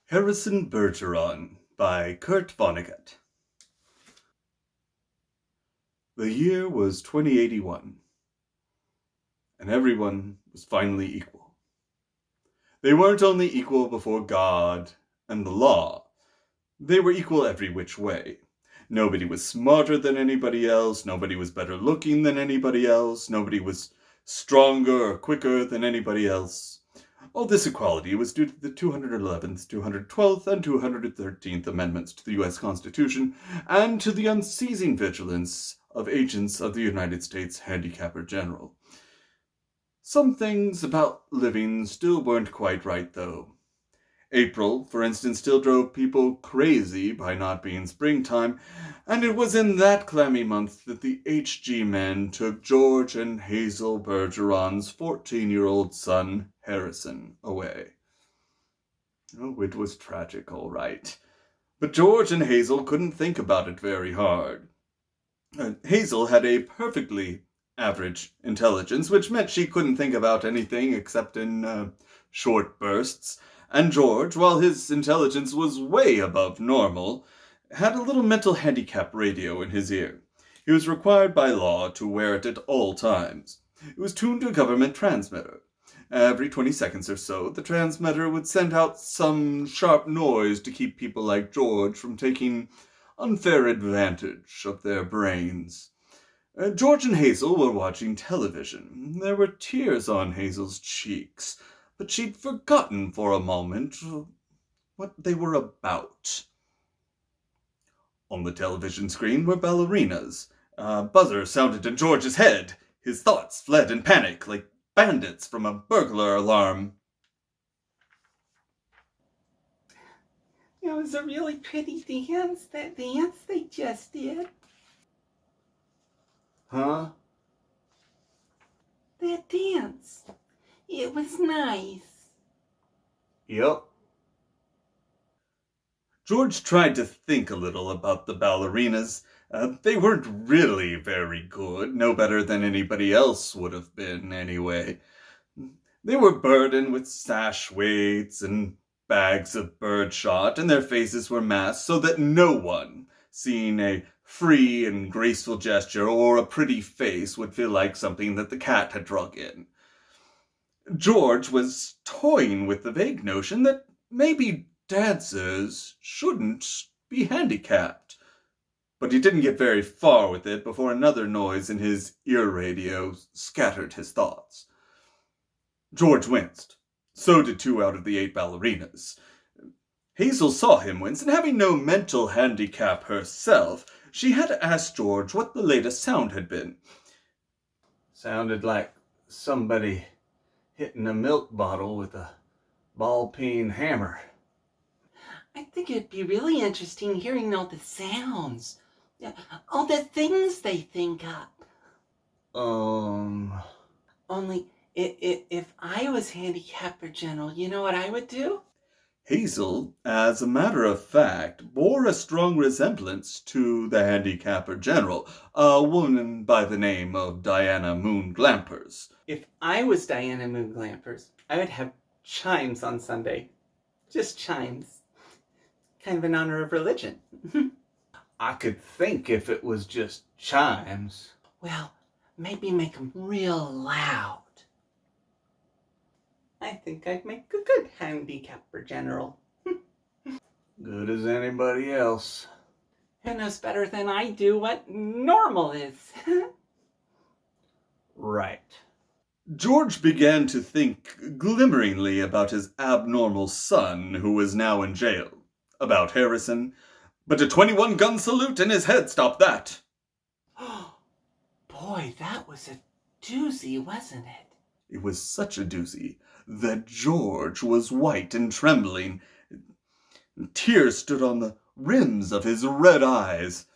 Harrison Bergeron by Kurt Vonnegut. The year was 2081, and everyone was finally equal. They weren't only equal before God and the law, they were equal every which way. Nobody was smarter than anybody else, nobody was better looking than anybody else, nobody was stronger or quicker than anybody else. All this equality was due to the 211th, 212th, and 213th Amendments to the U.S. Constitution, and to the unceasing vigilance of agents of the United States Handicapper General. Some things about living still weren't quite right, though. April, for instance, still drove people crazy by not being springtime, and it was in that clammy month that the H.G. men took George and Hazel Bergeron's 14-year-old son, Harrison, away. Oh, it was tragic, all right. But George and Hazel couldn't think about it very hard. Hazel had a perfectly average intelligence, which meant she couldn't think about anything except in short bursts. And George, while his intelligence was way above normal, had a little mental handicap radio in his ear. He was required by law to wear it at all times. It was tuned to a government transmitter. Every 20 seconds or so, the transmitter would send out some sharp noise to keep people like George from taking unfair advantage of their brains. George and Hazel were watching television. There were tears on Hazel's cheeks, but she'd forgotten for a moment what they were about. On the television screen were ballerinas. A buzzer sounded in George's head. His thoughts fled in panic, like bandits from a burglar alarm. It was a really pretty dance, that dance they just did. Huh? That dance. It was nice. Yep. George tried to think a little about the ballerinas. They weren't really very good, no better than anybody else would have been anyway. They were burdened with sash weights and bags of birdshot, and their faces were masked so that no one, seeing a free and graceful gesture or a pretty face, would feel like something that the cat had drug in. George was toying with the vague notion that maybe dancers shouldn't be handicapped. But he didn't get very far with it before another noise in his ear radio scattered his thoughts. George winced. So did 2 out of the 8 ballerinas. Hazel saw him wince, and having no mental handicap herself, she had asked George what the latest sound had been. Sounded like somebody hitting a milk bottle with a ball-peen hammer. I think it'd be really interesting hearing all the sounds. All the things they think up. Only, if I was Handicapper General, you know what I would do? Hazel, as a matter of fact, bore a strong resemblance to the Handicapper General, a woman by the name of Diana Moon Glampers. If I was Diana Moon Glampers, I would have chimes on Sunday. Just chimes. Kind of in honor of religion. I could think if it was just chimes. Well, maybe make them real loud. I think I'd make a good Handicapper General. Good as anybody else. Who knows better than I do what normal is? Right. George began to think glimmeringly about his abnormal son, who was now in jail. About Harrison. But a 21-gun salute in his head stopped that. Boy, that was a doozy, wasn't it? It was such a doozy that George was white and trembling. Tears stood on the rims of his red eyes.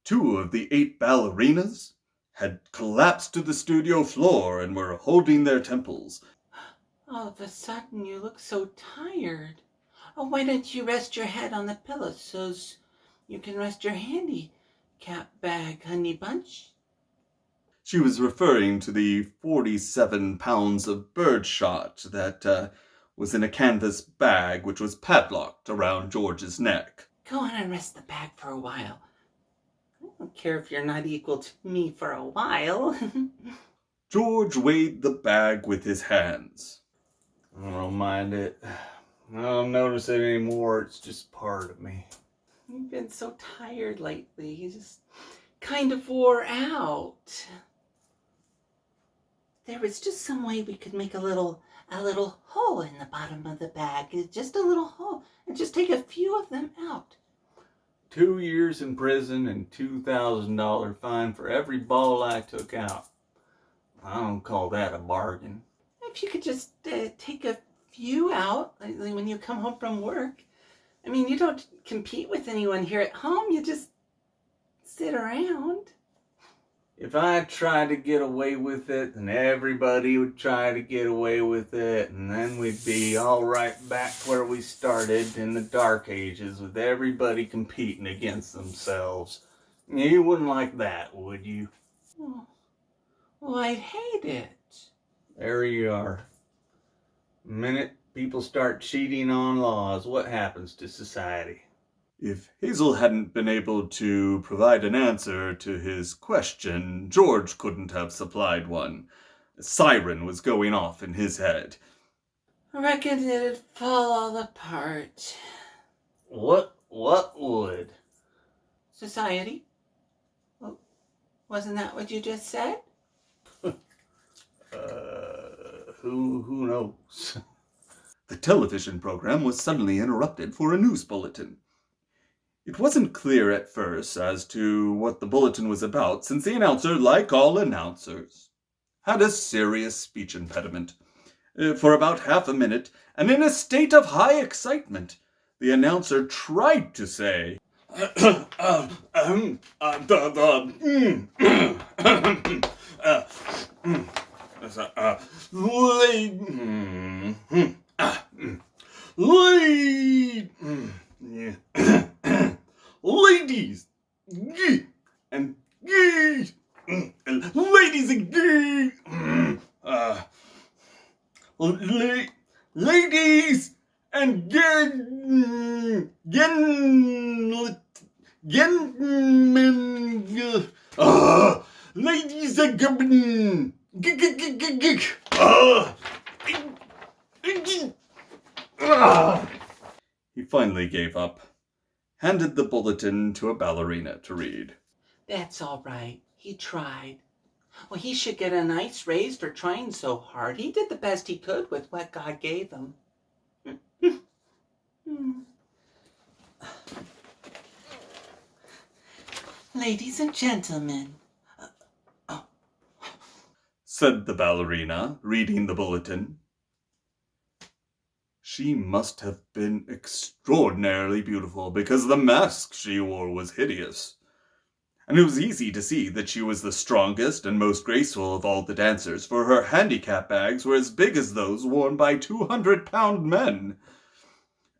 2 of the 8 ballerinas had collapsed to the studio floor and were holding their temples. All of a sudden, you look so tired. Oh, why don't you rest your head on the pillow so you can rest your handicap bag, honey bunch? She was referring to the 47 pounds of birdshot that was in a canvas bag which was padlocked around George's neck. Go on and rest the bag for a while. I don't care if you're not equal to me for a while. George weighed the bag with his hands. I don't mind it. I don't notice it anymore. It's just part of me. You've been so tired lately. You just kind of wore out. There was just some way we could make a little hole in the bottom of the bag. Just a little hole. And just take a few of them out. 2 years in prison and $2,000 fine for every ball I took out. I don't call that a bargain. If you could just take a few out when you come home from work. I mean, you don't compete with anyone here at home. You just sit around. If I tried to get away with it, then everybody would try to get away with it, and then we'd be all right back where we started in the Dark Ages with everybody competing against themselves. You wouldn't like that, would you? Oh, well, I'd hate it. There you are. The minute people start cheating on laws, what happens to society? If Hazel hadn't been able to provide an answer to his question, George couldn't have supplied one. A siren was going off in his head. I reckon it'd fall all apart. What would? Society? Well, wasn't that what you just said? Who knows? The television program was suddenly interrupted for a news bulletin. It wasn't clear at first as to what the bulletin was about, since the announcer, like all announcers, had a serious speech impediment. For about half a minute, and in a state of high excitement, the announcer tried to say, ladies and ladies and ladies and ladies and he finally gave up, handed the bulletin to a ballerina to read. That's all right. He tried. Well, he should get a nice raise for trying so hard. He did the best he could with what God gave him. Ladies and gentlemen. Said the ballerina, reading the bulletin. She must have been extraordinarily beautiful, because the mask she wore was hideous. And it was easy to see that she was the strongest and most graceful of all the dancers, for her handicap bags were as big as those worn by 200-pound men.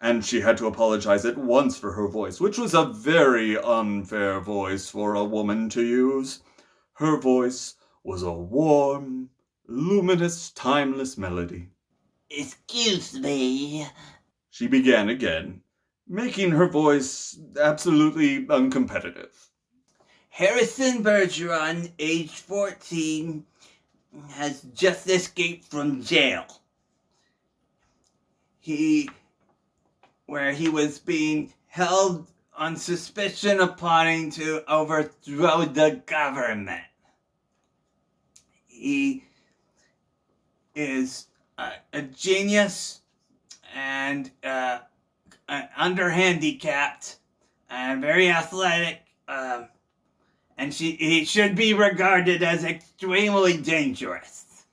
And she had to apologize at once for her voice, which was a very unfair voice for a woman to use. Her voice was a warm, luminous, timeless melody. Excuse me. She began again, making her voice absolutely uncompetitive. Harrison Bergeron, age 14, has just escaped from jail. Where he was being held on suspicion of plotting to overthrow the government. He is a genius and under-handicapped and very athletic, and he should be regarded as extremely dangerous.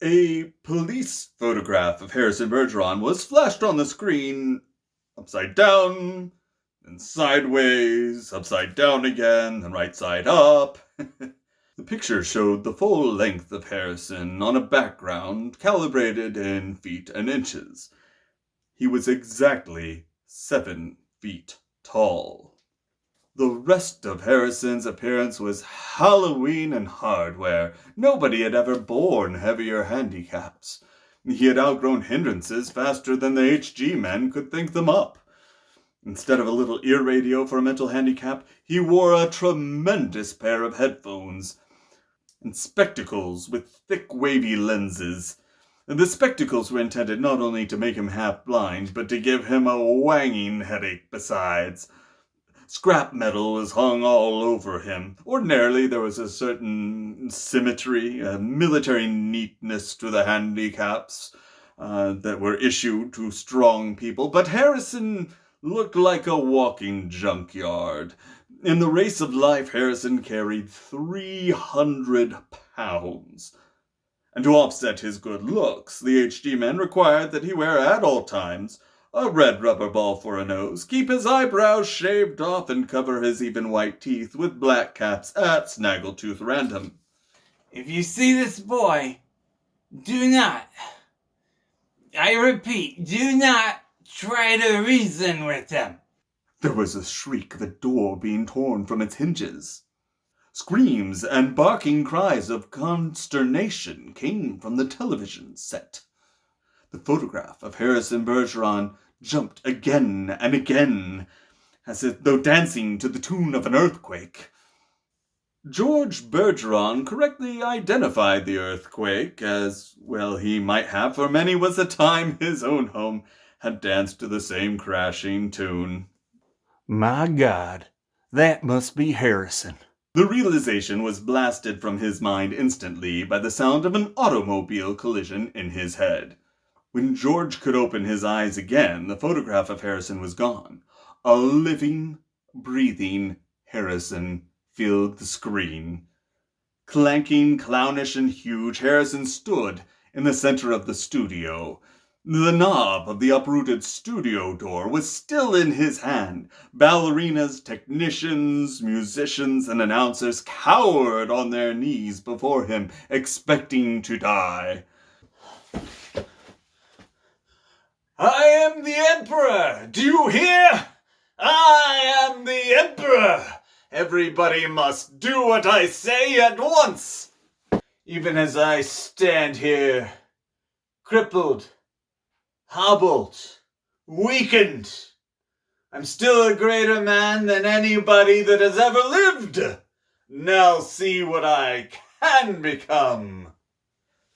A police photograph of Harrison Bergeron was flashed on the screen, upside down, then sideways, upside down again, then right side up. The picture showed the full length of Harrison on a background calibrated in feet and inches. He was exactly 7 feet tall. The rest of Harrison's appearance was Halloween and hardware. Nobody had ever borne heavier handicaps. He had outgrown hindrances faster than the HG men could think them up. Instead of a little ear radio for a mental handicap, he wore a tremendous pair of headphones and spectacles with thick wavy lenses. The spectacles were intended not only to make him half blind, but to give him a wanging headache besides. Scrap metal was hung all over him. Ordinarily, there was a certain symmetry, a military neatness to the handicaps that were issued to strong people, but Harrison looked like a walking junkyard. In the race of life, Harrison carried 300 pounds. And to offset his good looks, the HD men required that he wear at all times a red rubber ball for a nose, keep his eyebrows shaved off, and cover his even white teeth with black caps at snaggletooth random. If you see this boy, do not, I repeat, do not try to reason with him. There was a shriek of a door being torn from its hinges. Screams and barking cries of consternation came from the television set. The photograph of Harrison Bergeron jumped again and again, as if though dancing to the tune of an earthquake. George Bergeron correctly identified the earthquake, as well he might have, for many was the time his own home had danced to the same crashing tune. My God, that must be Harrison. The realization was blasted from his mind instantly by the sound of an automobile collision in his head. When George could open his eyes again, the photograph of Harrison was gone. A living, breathing Harrison filled the screen. Clanking, clownish, and huge, Harrison stood in the center of the studio. The knob of the uprooted studio door was still in his hand. Ballerinas, technicians, musicians, and announcers cowered on their knees before him, expecting to die. I am the Emperor! Do you hear? I am the Emperor! Everybody must do what I say at once! Even as I stand here, crippled, hobbled, weakened, I'm still a greater man than anybody that has ever lived. Now see what I can become.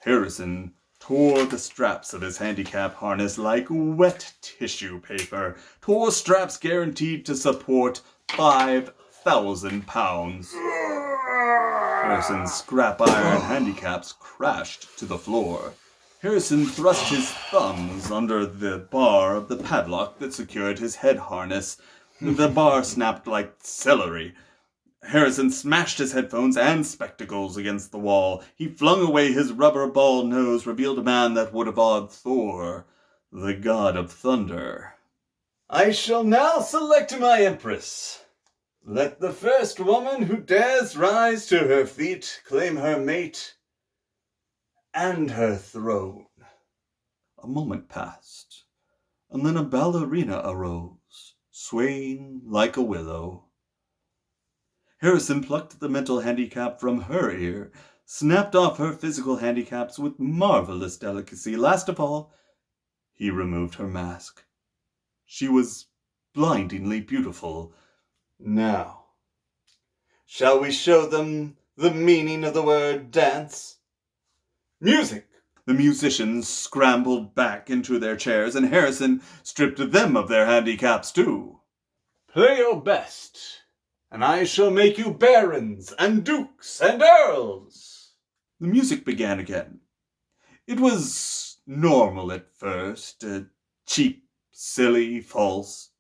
Harrison tore the straps of his handicap harness like wet tissue paper, tore straps guaranteed to support 5,000 pounds. Harrison's scrap iron handicaps crashed to the floor. Harrison thrust his thumbs under the bar of the padlock that secured his head harness. The bar snapped like celery. Harrison smashed his headphones and spectacles against the wall. He flung away his rubber ball nose, revealed a man that would have awed Thor, the god of thunder. I shall now select my empress. Let the first woman who dares rise to her feet claim her mate and her throne. A moment passed, and then a ballerina arose, swaying like a willow. Harrison plucked the mental handicap from her ear, snapped off her physical handicaps with marvelous delicacy. Last of all, he removed her mask. She was blindingly beautiful. Now, shall we show them the meaning of the word dance? Music! The musicians scrambled back into their chairs, and Harrison stripped them of their handicaps too. Play your best, and I shall make you barons and dukes and earls. The music began again. It was normal at first, cheap, silly, false.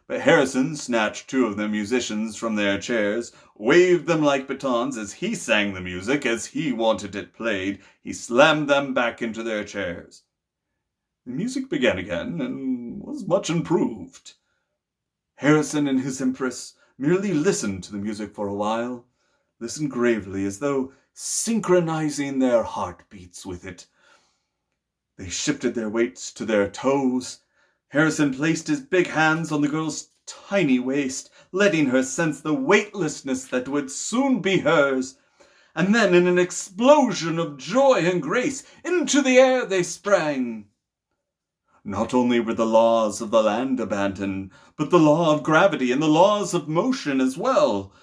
But Harrison snatched two of the musicians from their chairs, waved them like batons as he sang the music as he wanted it played. He slammed them back into their chairs. The music began again and was much improved. Harrison and his empress merely listened to the music for a while, listened gravely as though synchronizing their heartbeats with it. They shifted their weights to their toes. Harrison placed his big hands on the girl's tiny waist, letting her sense the weightlessness that would soon be hers. and then in an explosion of joy and grace, into the air they sprang. Not only were the laws of the land abandoned, but the law of gravity and the laws of motion as well.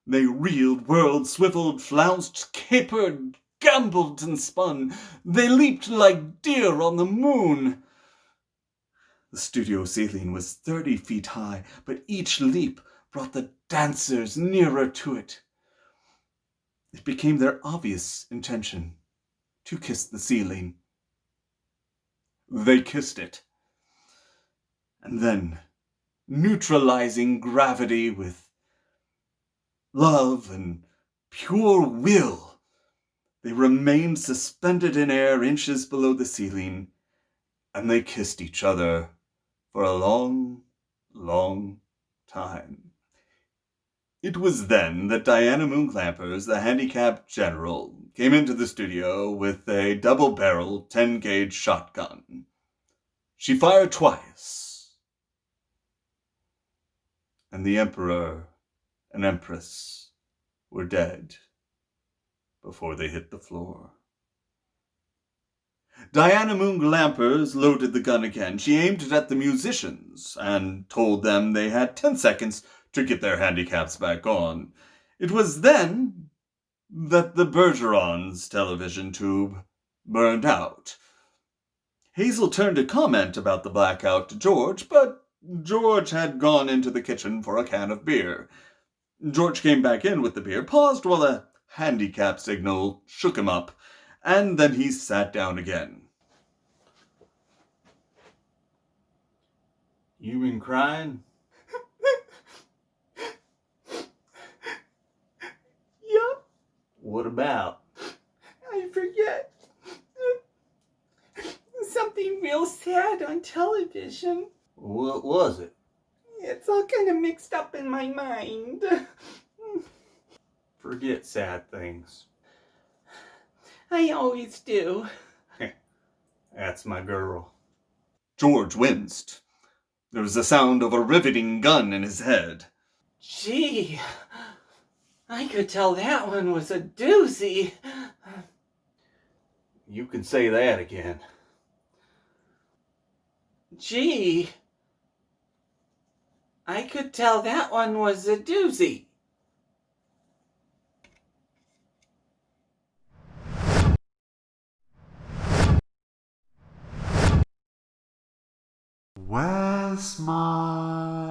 They reeled, whirled, swiveled, flounced, capered, gambled, and spun. They leaped like deer on the moon. The studio ceiling was 30 feet high, but each leap brought the dancers nearer to it. It became their obvious intention to kiss the ceiling. They kissed it. And then, neutralizing gravity with love and pure will, they remained suspended in air inches below the ceiling, and they kissed each other for a long, long time. It was then that Diana Moon Clampers, the handicapped general, came into the studio with a double-barreled 10-gauge shotgun. She fired twice, and the emperor and empress were dead before they hit the floor. Diana Moon Clampers loaded the gun again. She aimed it at the musicians and told them they had 10 seconds to get their handicaps back on. It was then that the Bergeron's television tube burned out. Hazel turned to comment about the blackout to George, but George had gone into the kitchen for a can of beer. George came back in with the beer, paused while a handicap signal shook him up, and then he sat down again. You been crying? Yup, What about? I forget. Something real sad on television. What was it? It's all kind of mixed up in my mind. Forget sad things. I always do. That's my girl. George winced. There was the sound of a riveting gun in his head. Gee, I could tell that one was a doozy. You can say that again. Gee, I could tell that one was a doozy. Where's my